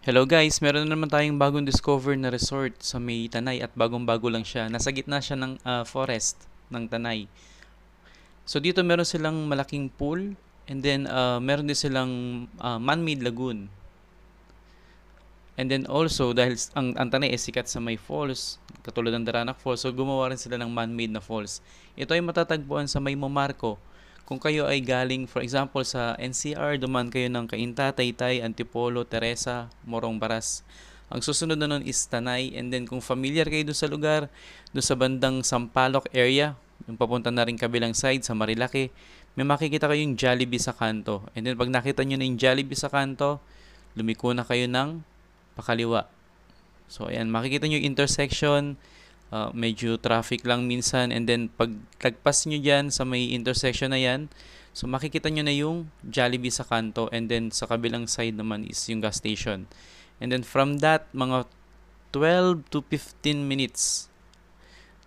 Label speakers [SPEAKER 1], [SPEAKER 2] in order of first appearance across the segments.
[SPEAKER 1] Hello guys, meron na naman tayong bagong discover na resort sa may Tanay at bagong-bago lang siya. Nasa gitna siya ng forest ng Tanay. So dito meron silang malaking pool and then meron din silang man-made lagoon. And then also dahil ang Tanay ay sikat sa may falls, katulad ng Daranak Falls, so gumawa rin sila ng man-made na falls. Ito ay matatagpuan sa may Momarco. Kung kayo ay galing, for example, sa NCR, duman kayo ng Cainta, Taytay, Antipolo, Teresa, Morong Baras. Ang susunod na nun is Tanay. And then kung familiar kayo doon sa lugar, doon sa bandang Sampaloc area, yung papunta na rin kabilang side sa Marilake, may makikita kayong Jollibee sa kanto. And then pag nakita nyo na yung Jollibee sa kanto, lumiko na kayo ng pakaliwa. So ayan, makikita nyo yung intersection. Medyo traffic lang minsan, and then pag tagpas nyo dyan sa may intersection na yan, so makikita nyo na yung Jollibee sa kanto, and then sa kabilang side naman is yung gas station. And then from that, mga 12 to 15 minutes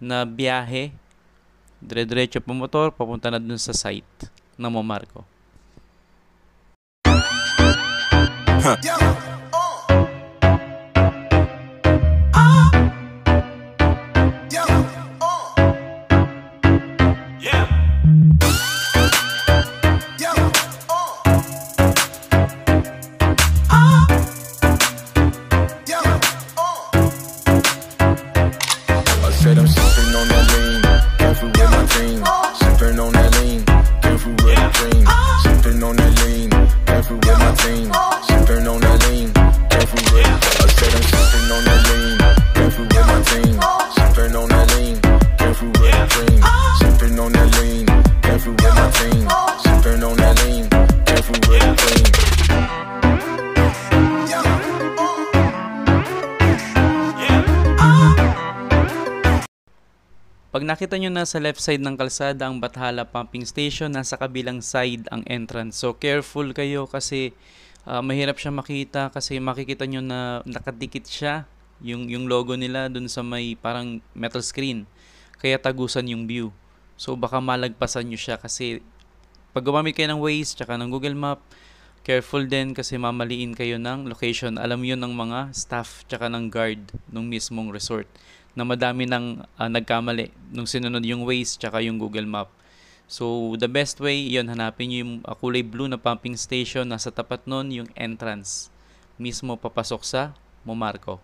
[SPEAKER 1] na biyahe, dire-diretso pa motor, papunta na dun sa site ng Momarco.
[SPEAKER 2] Said I'm sipping on that lean, careful with my team. Sipping on that lean, careful with my dream. Sipping on that lean, careful with my team. Sipping on that lean, careful with. I said I'm sipping on that lean, careful with my team. Sipping on that lean, careful with my dream. Sipping on that lean, careful with my team. Sipping on that lean, careful with my team.
[SPEAKER 1] Pag nakita nyo na sa left side ng kalsada ang Bathala Pumping Station, nasa kabilang side ang entrance. So careful kayo kasi mahirap siya makita, kasi makikita nyo na nakadikit siya yung logo nila dun sa may parang metal screen. Kaya tagusan yung view. So baka malagpasan nyo siya, kasi pag gumamit kayo ng Waze tsaka ng Google Map, careful din kasi mamaliin kayo ng location. Alam yun ng mga staff tsaka ng guard ng mismong resort, na madami nang nagkamali nung sinunod yung Waze tsaka yung Google Map. So the best way, yun, hanapin nyo yung kulay blue na pumping station. Nasa tapat nun yung entrance mismo papasok sa Momarco.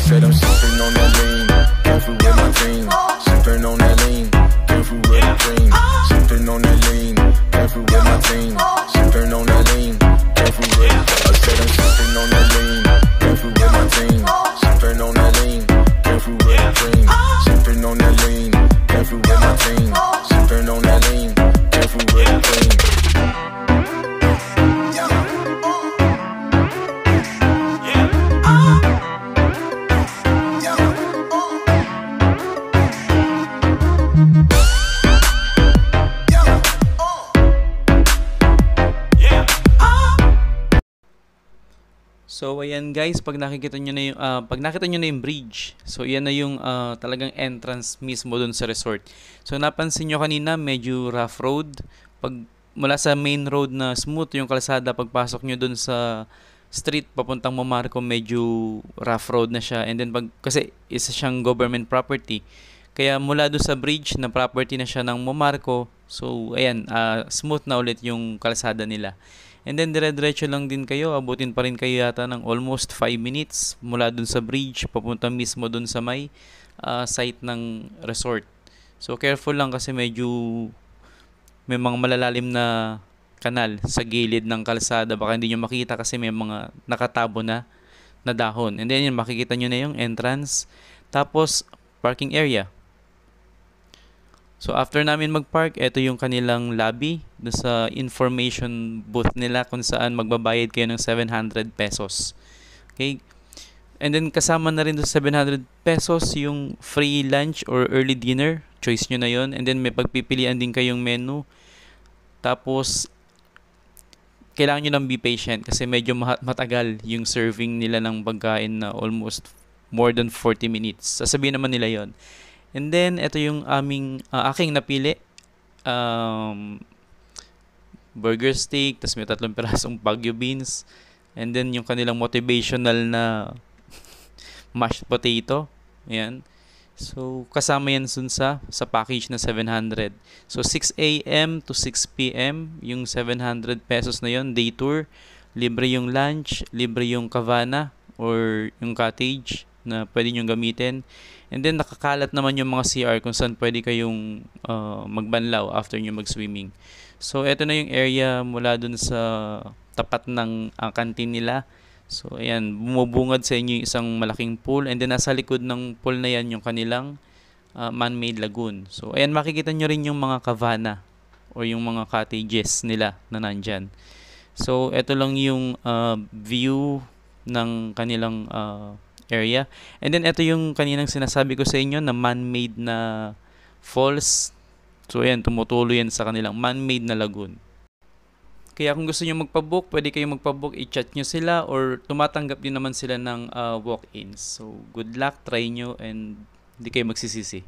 [SPEAKER 2] Said I'm sipping on that lean, careful with my team. Sipping on that lean, careful with my dream. Sipping on that lean, careful with my team. Sipping on that lean, careful with. I said I'm sipping on that lean, careful with my team. Sipping on that lean, careful with my dream. Sipping on that lean, careful with my team. Sipping on that lean, careful with my team.
[SPEAKER 1] So ayan guys, pag nakita nyo na yung bridge, so yan na yung talagang entrance mismo dun sa resort. So napansin nyo kanina, medyo rough road. Pag mula sa main road na smooth yung kalsada, pagpasok nyo dun sa street papuntang Momarco, medyo rough road na siya. And then kasi isa siyang government property, kaya mula dun sa bridge na property na siya ng Momarco, so ayan, smooth na ulit yung kalsada nila. And then dire-diretso lang din kayo, abutin pa rin kayo yata ng almost 5 minutes mula dun sa bridge papunta mismo dun sa may site ng resort. So careful lang kasi medyo may mga malalalim na kanal sa gilid ng kalsada, baka hindi nyo makita kasi may mga nakatabo na dahon. And then yun, makikita nyo na yung entrance, tapos parking area. So after namin mag-park, ito yung kanilang lobby doon sa information booth nila kung saan magbabayad kayo ng 700 pesos. Okay? And then kasama na rin doon sa 700 pesos yung free lunch or early dinner choice nyo na yon. And then may pagpipilian din kayong menu. Tapos kailangan nyo lang be patient kasi medyo matagal yung serving nila ng pagkain na almost more than 40 minutes. Sasabihin naman nila yon. And then ito yung aking napili. Burger steak, tas may 3 pirasong Baguio beans, and then yung kanilang motivational na mashed potato. Ayan. So, kasama yan sa package na 700. So, 6 a.m. to 6 p.m. yung 700 pesos na yon, day tour. Libre yung lunch, libre yung cabana or yung cottage na pwede nyo gamitin. And then, nakakalat naman yung mga CR kung saan pwede kayong magbanlaw after nyo mag-swimming. So, eto na yung area mula dun sa tapat ng canteen nila. So, ayan, bumubungad sa inyo yung isang malaking pool. And then, nasa likod ng pool na yan yung kanilang man-made lagoon. So, ayan, makikita nyo rin yung mga cabana or yung mga cottages nila na nandyan. So, eto lang yung view ng kanilang area. And then, eto yung kaninang sinasabi ko sa inyo na man-made na falls. So, ayan, tumutuloy yan sa kanilang man-made na lagoon. Kaya kung gusto nyo magpabook, pwede kayong magpabook, i-chat nyo sila or tumatanggap din naman sila ng walk-ins. So, good luck, try nyo and hindi kayo magsisisi.